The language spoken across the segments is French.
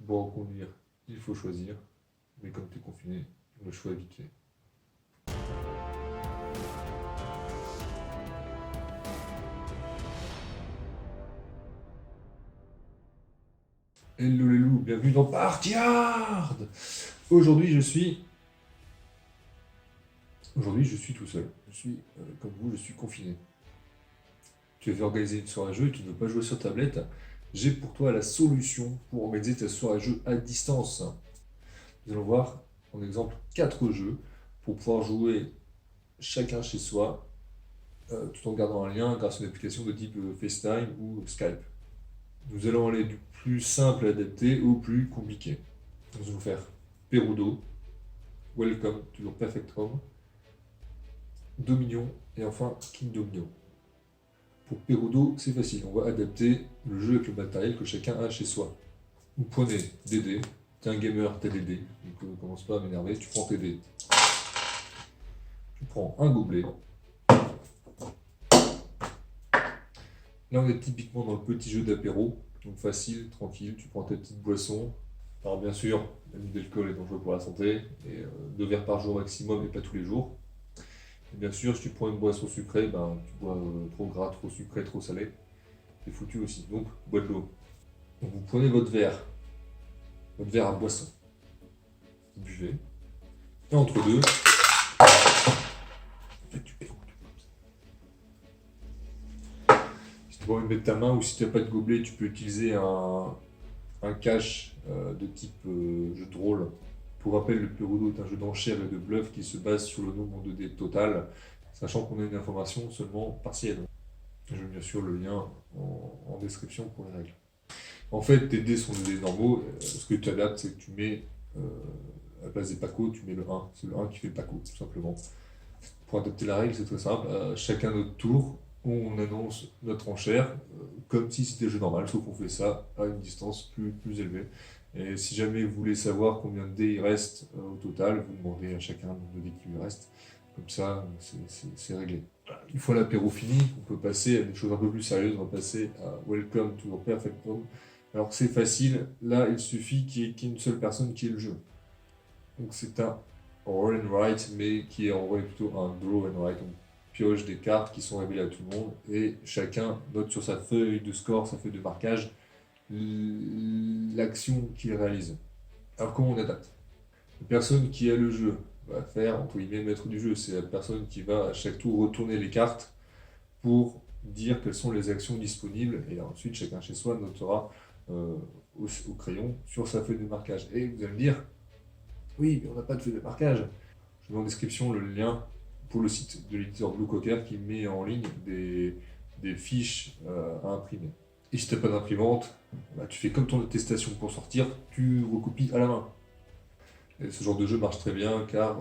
Bon, conduire, il faut choisir, mais comme tu es confiné, le choix est vite fait. Hello les loups, bienvenue dans Partyard. Aujourd'hui je suis tout seul. Je suis, comme vous, je suis confiné. Tu veux organiser une soirée jeu et tu ne veux pas jouer sur tablette. J'ai pour toi la solution pour organiser ta soirée jeu à distance. Nous allons voir en exemple 4 jeux pour pouvoir jouer chacun chez soi tout en gardant un lien grâce à une application de type FaceTime ou Skype. Nous allons aller du plus simple à adapter au plus compliqué. Nous allons faire Perudo, Welcome to your Perfect Home, Dominion et enfin King Domino. Pour Perudo, c'est facile, on va adapter le jeu avec le matériel que chacun a chez soi. Vous prenez des dés, t'es un gamer, t'as des dés, donc commence pas à m'énerver, tu prends tes dés. Tu prends un gobelet. Là on est typiquement dans le petit jeu d'apéro, donc facile, tranquille, tu prends ta petite boisson. Alors bien sûr, l'abus d'alcool est dangereux pour la santé, et 2 verres par jour maximum et pas tous les jours. Et bien sûr, si tu prends une boisson sucrée, ben, tu bois trop gras, trop sucré, trop salé, c'est foutu aussi. Donc, bois de l'eau. Donc vous prenez votre verre à boisson, vous buvez, et entre deux, si tu as envie de mettre ta main ou si tu n'as pas de gobelet, tu peux utiliser un cache de type jeu de rôle. Pour rappel, le Perudo est un jeu d'enchères et de bluff qui se base sur le nombre de dés total, sachant qu'on a une information seulement partielle. Je mets bien sûr le lien en description pour les règles. En fait, tes dés sont des dés normaux. Ce que tu adaptes, c'est que tu mets, à la place des pacos, tu mets le 1. C'est le 1 qui fait le paco, tout simplement. Pour adapter la règle, c'est très simple. Chacun notre tour, on annonce notre enchère, comme si c'était un jeu normal, sauf qu'on fait ça à une distance plus élevée. Et si jamais vous voulez savoir combien de dés il reste au total, vous demandez à chacun le nombre de dés qui lui reste. Comme ça, c'est réglé. Une fois l'apéro fini, on peut passer à des choses un peu plus sérieuses. On va passer à Welcome to your Perfect Home. Alors c'est facile, là il suffit qu'il y ait une seule personne qui ait le jeu. Donc c'est un roll and write, mais qui est en vrai plutôt un draw and write. On pioche des cartes qui sont révélées à tout le monde et chacun note sur sa feuille de score, sa feuille de marquage, l'action qu'il réalise. Alors comment on adapte? La personne qui a le jeu va faire, entre guillemets, maître du jeu. C'est la personne qui va à chaque tour retourner les cartes pour dire quelles sont les actions disponibles. Et ensuite, chacun chez soi notera au crayon sur sa feuille de marquage. Et vous allez me dire, oui, mais on n'a pas de feuille de marquage. Je mets en description le lien pour le site de l'éditeur Blue Cocker qui met en ligne des fiches à imprimer. Et si tu n'as pas d'imprimante, bah, tu fais comme ton attestation pour sortir, tu recopies à la main. Et ce genre de jeu marche très bien car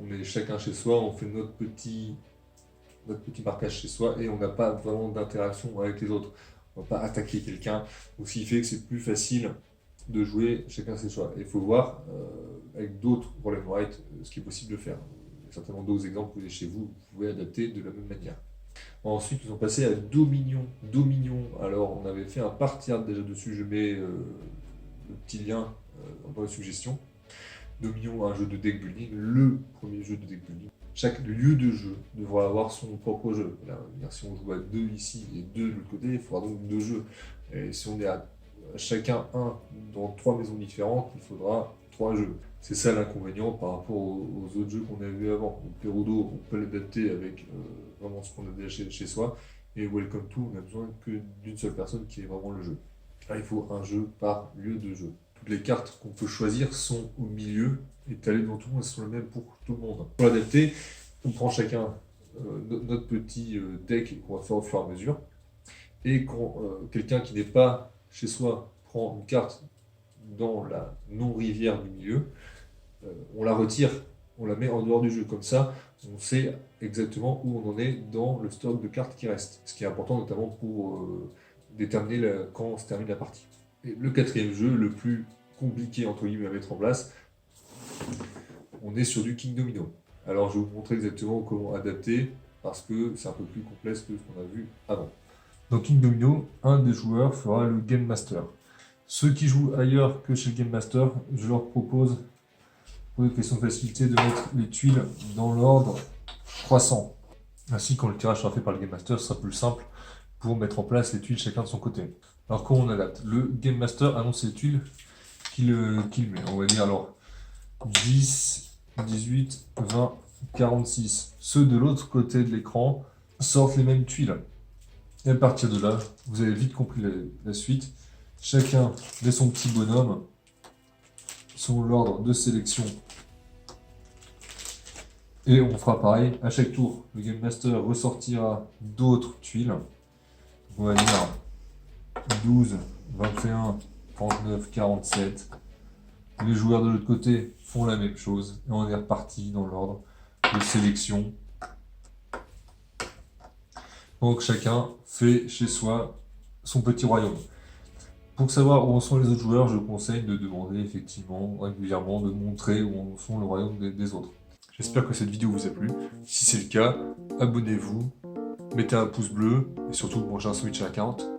on est chacun chez soi, on fait notre petit marquage chez soi et on n'a pas vraiment d'interaction avec les autres. On ne va pas attaquer quelqu'un, donc ce qui fait que c'est plus facile de jouer chacun chez soi. Et il faut voir avec d'autres roll and write ce qui est possible de faire. Il y a certainement d'autres exemples que vous avez chez vous, vous pouvez adapter de la même manière. Ensuite, nous allons passer à Dominion. Dominion, alors on avait fait un party art déjà dessus, je mets le petit lien dans les suggestions. Dominion, un jeu de deck building, le premier jeu de deck building. Chaque lieu de jeu devra avoir son propre jeu. Là, si on joue à 2 ici et 2 de l'autre côté, il faudra donc 2 jeux. Et si on est à chacun un dans 3 maisons différentes, il faudra 3 jeux. C'est ça l'inconvénient par rapport aux autres jeux qu'on a vus avant. Donc Perudo, on peut l'adapter avec vraiment ce qu'on a déjà chez soi. Et Welcome to, on a besoin que d'une seule personne qui ait vraiment le jeu. Là, il faut un jeu par lieu de jeu. Toutes les cartes qu'on peut choisir sont au milieu, étalées devant tout le monde, elles sont les mêmes pour tout le monde. Pour l'adapter, on prend chacun notre petit deck qu'on va faire au fur et à mesure. Et quand quelqu'un qui n'est pas chez soi prend une carte dans la non-rivière du milieu, on la retire, on la met en dehors du jeu. Comme ça, on sait exactement où on en est dans le stock de cartes qui reste. Ce qui est important notamment pour déterminer quand se termine la partie. Et le quatrième jeu, le plus compliqué entre guillemets à mettre en place, on est sur du King Domino. Alors je vais vous montrer exactement comment adapter, parce que c'est un peu plus complexe que ce qu'on a vu avant. Dans King Domino, un des joueurs fera le Game Master. Ceux qui jouent ailleurs que chez le Game Master, je leur propose, pour une question de facilité, de mettre les tuiles dans l'ordre croissant. Ainsi, quand le tirage sera fait par le Game Master, ce sera plus simple pour mettre en place les tuiles chacun de son côté. Alors comment on adapte? Le Game Master annonce les tuiles qu'il met. On va dire alors 10, 18, 20, 46. Ceux de l'autre côté de l'écran sortent les mêmes tuiles. Et à partir de là, vous avez vite compris la suite. Chacun met son petit bonhomme, son ordre de sélection. Et on fera pareil. À chaque tour, le Game Master ressortira d'autres tuiles. On va dire 12, 21, 39, 47. Les joueurs de l'autre côté font la même chose. Et on est reparti dans l'ordre de sélection. Donc chacun fait chez soi son petit royaume. Pour savoir où en sont les autres joueurs, je conseille de demander effectivement régulièrement de montrer où en sont le royaume des autres. J'espère que cette vidéo vous a plu. Si c'est le cas, abonnez-vous, mettez un pouce bleu et surtout mangez un sandwich à la 40.